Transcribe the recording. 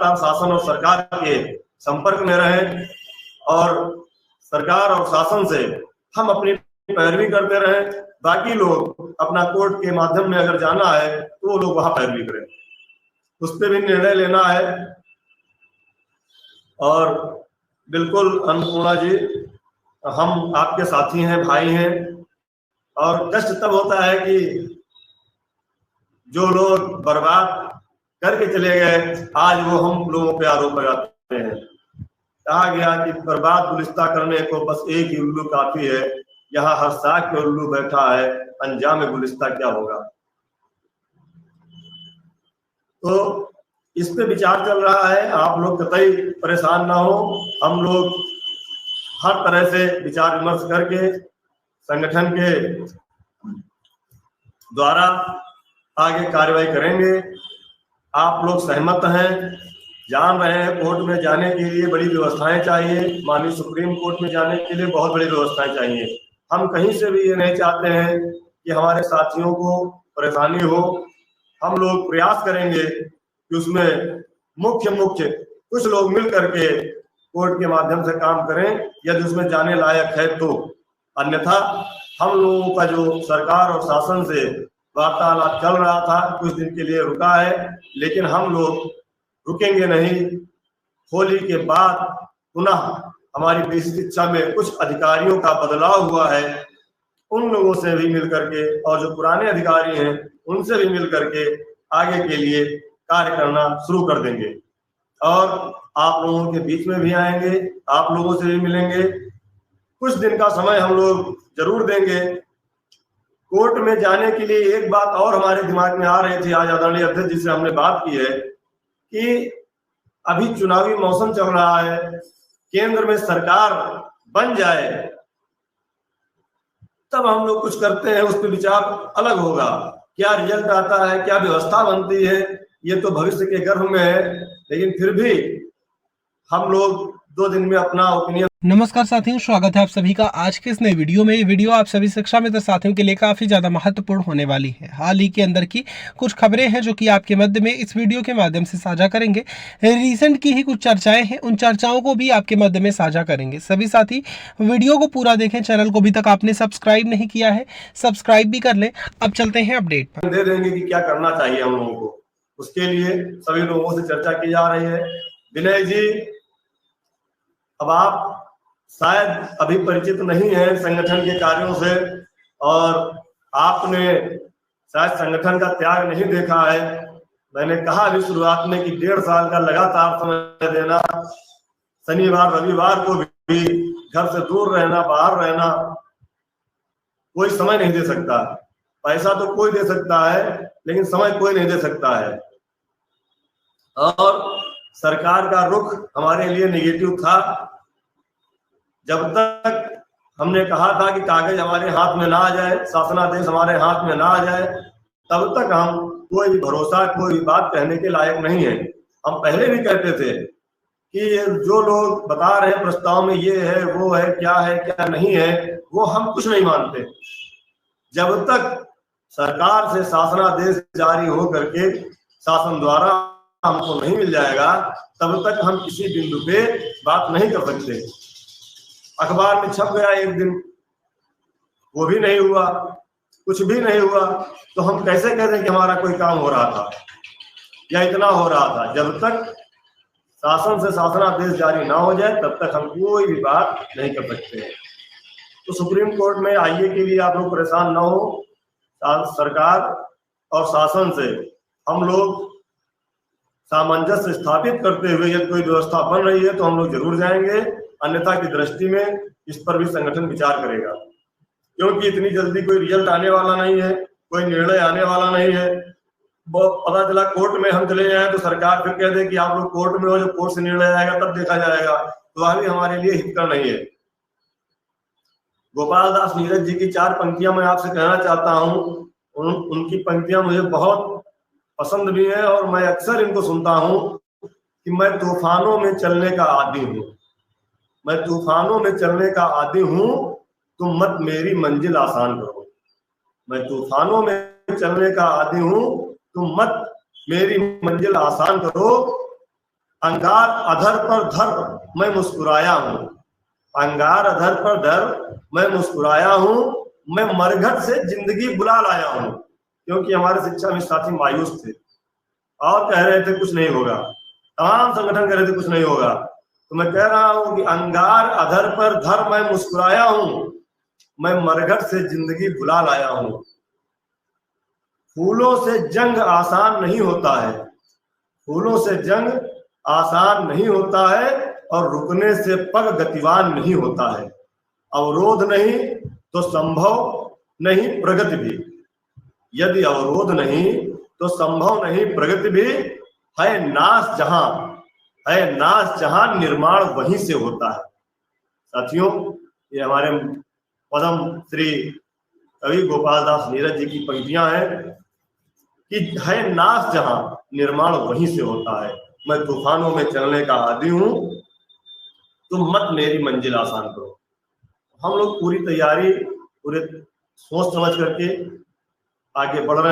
लगातार शासन और सरकार के संपर्क में रहें और सरकार और शासन से हम अपनी पैरवी करते रहें। बाकी लोग अपना कोर्ट के माध्यम में अगर जाना है तो वो लोग वहां पैरवी करें, उस पर भी निर्णय लेना है। और बिल्कुल अन्नपूर्णा जी, हम आपके साथी हैं, भाई हैं, और कष्ट तब होता है कि जो लोग बर्बाद करके चले गए आज वो हम लोगों पे आरोप लगाते हैं। कहा गया कि बर्बाद गुलिस्ता करने को बस एक ही उल्लू काफी है, यहाँ हर साख पे उल्लू बैठा है, अंजाम गुलिस्ता क्या होगा। तो इस पे विचार चल रहा है, आप लोग कतई परेशान ना हो। हम लोग हर तरह से विचार विमर्श करके संगठन के द्वारा आगे कार्रवाई करेंगे। आप लोग सहमत हैं, जान रहे हैं कोर्ट में जाने के लिए बड़ी व्यवस्थाएं चाहिए, माननीय सुप्रीम कोर्ट में जाने के लिए बहुत बड़ी व्यवस्थाएं चाहिए। हम कहीं से भी ये नहीं चाहते हैं कि हमारे साथियों को परेशानी हो। हम लोग प्रयास करेंगे कि उसमें मुख्य कुछ लोग मिल करके कोर्ट के माध्यम से काम करें, यदि उसमें जाने लायक है तो। अन्यथा हम लोगों का जो सरकार और शासन से वार्तालाप चल रहा था कुछ दिन के लिए रुका है, लेकिन हम लोग रुकेंगे नहीं। होली के बाद पुनः हमारी बेसिक शिक्षा में कुछ अधिकारियों का बदलाव हुआ है, उन लोगों से भी मिल करके और जो पुराने अधिकारी हैं उनसे भी मिल करके आगे के लिए कार्य करना शुरू कर देंगे। और आप लोगों के बीच में भी आएंगे, आप लोगों से भी मिलेंगे। कुछ दिन का समय हम लोग जरूर देंगे। कोर्ट में जाने के लिए एक बात और हमारे दिमाग में आ रही थी, आज आदरणीय अध्यक्ष जी से हमने बात की है कि अभी चुनावी मौसम चल रहा है, केंद्र में सरकार बन जाए तब हम लोग कुछ करते हैं, उस पर विचार अलग होगा। क्या रिजल्ट आता है, क्या व्यवस्था बनती है, ये तो भविष्य के गर्भ में है, लेकिन फिर भी हम लोग 2 दिन में अपना ओपिनियन। नमस्कार साथियों, स्वागत है आप सभी का आज के इस नए वीडियो में। ये वीडियो आप सभी शिक्षा मित्र साथियों के लिए काफी ज्यादा महत्वपूर्ण होने वाली है। हाल ही के अंदर की कुछ खबरें हैं जो कि आपके मध्य में इस वीडियो के माध्यम से साझा करेंगे। रिसेंट की ही कुछ चर्चाएं हैं, उन चर्चाओं को भी आपके मध्य में साझा करेंगे। सभी साथी वीडियो को पूरा देखें। चैनल को अभी तक आपने सब्सक्राइब नहीं किया है, सब्सक्राइब भी कर लें। अब चलते हैं अपडेट पर। दे देंगे कि क्या करना चाहिए हम लोगों को, उसके लिए सभी लोगों से चर्चा की जा रही है। विनय जी, अब आप शायद अभी परिचित नहीं है संगठन के कार्यों से और आपने शायद संगठन का त्याग नहीं देखा है। मैंने कहा अभी शुरुआत में कि 1.5 साल का लगातार समय देना, शनिवार रविवार को भी घर से दूर रहना, बाहर रहना, कोई समय नहीं दे सकता। पैसा तो कोई दे सकता है लेकिन समय कोई नहीं दे सकता है। और सरकार का रुख हमारे लिए नेगेटिव था। जब तक हमने कहा था कि कागज हमारे हाथ में ना आ जाए, शासनादेश हमारे हाथ में ना आ जाए, तब तक हम कोई भी भरोसा, कोई भी बात कहने के लायक नहीं है। हम पहले भी कहते थे कि जो लोग बता रहे हैं प्रस्ताव में ये है वो है, क्या है क्या नहीं है, वो हम कुछ नहीं मानते। जब तक सरकार से शासनादेश जारी हो करके शासन द्वारा हमको नहीं मिल जाएगा तब तक हम किसी बिंदु पे बात नहीं कर सकते। अखबार में छप गया एक दिन, वो भी नहीं हुआ, कुछ भी नहीं हुआ, तो हम कैसे कह दें कि हमारा कोई काम हो रहा था या इतना हो रहा था। जब तक शासन से शासनादेश जारी ना हो जाए तब तक हम कोई भी बात नहीं कर सकते हैं। तो सुप्रीम कोर्ट में आइए के लिए आप लोग परेशान ना हो। सरकार और शासन से हम लोग सामंजस्य स्थापित करते हुए यदि कोई व्यवस्था बन रही है तो हम लोग जरूर जाएंगे, अन्यथा की दृष्टि में इस पर भी संगठन विचार करेगा, क्योंकि इतनी जल्दी कोई रिजल्ट आने वाला नहीं है, कोई निर्णय आने वाला नहीं है। पता चला कोर्ट में हम चले जाए तो सरकार फिर कह दे कि आप लोग कोर्ट में हो, जब कोर्ट से निर्णय आएगा तब देखा जाएगा, तो वह भी हमारे लिए हितकर नहीं है। गोपाल दास नीरज जी की 4 पंक्तियां मैं आपसे कहना चाहता हूँ। उनकी पंक्तियां मुझे बहुत पसंद भी है और मैं अक्सर इनको सुनता हूँ कि मैं तूफानों में चलने का आदी हूँ, मैं तूफानों में चलने का आदी हूँ, तुम मत मेरी मंजिल आसान करो। मैं तूफानों में चलने का आदी हूँ, तुम मत मेरी मंजिल आसान करो। अंगार अधर पर धर मैं मुस्कुराया हूँ, अंगार अधर पर धर मैं मुस्कुराया हूँ, मैं मरघट से जिंदगी बुला लाया हूँ। क्योंकि हमारे शिक्षा में साथी मायूस थे और कह रहे थे कुछ नहीं होगा, तमाम संगठन कह रहे थे कुछ नहीं होगा। तो मैं कह रहा हूँ कि अंगार अधर पर धर मैं मुस्कुराया हूँ, मैं मरघट से जिंदगी बुला लाया हूँ। फूलों से जंग आसान नहीं होता है, फूलों से जंग आसान नहीं होता है, और रुकने से पग गतिवान नहीं होता है। अवरोध नहीं तो संभव नहीं प्रगति भी, यदि अवरोध नहीं तो संभव नहीं प्रगति भी। है नाश जहां, है नाश जहां, निर्माण वहीं से होता है। साथियों, ये हमारे पद्म श्री कवि गोपाल दास नीरज जी की पंक्तियां हैं कि है नाश जहां, निर्माण वहीं से होता है। मैं तूफानों में चलने का आदी हूं, तुम मत मेरी मंजिल आसान करो। हम लोग पूरी तैयारी, पूरे सोच समझ करके आगे बढ़ रहे हैं।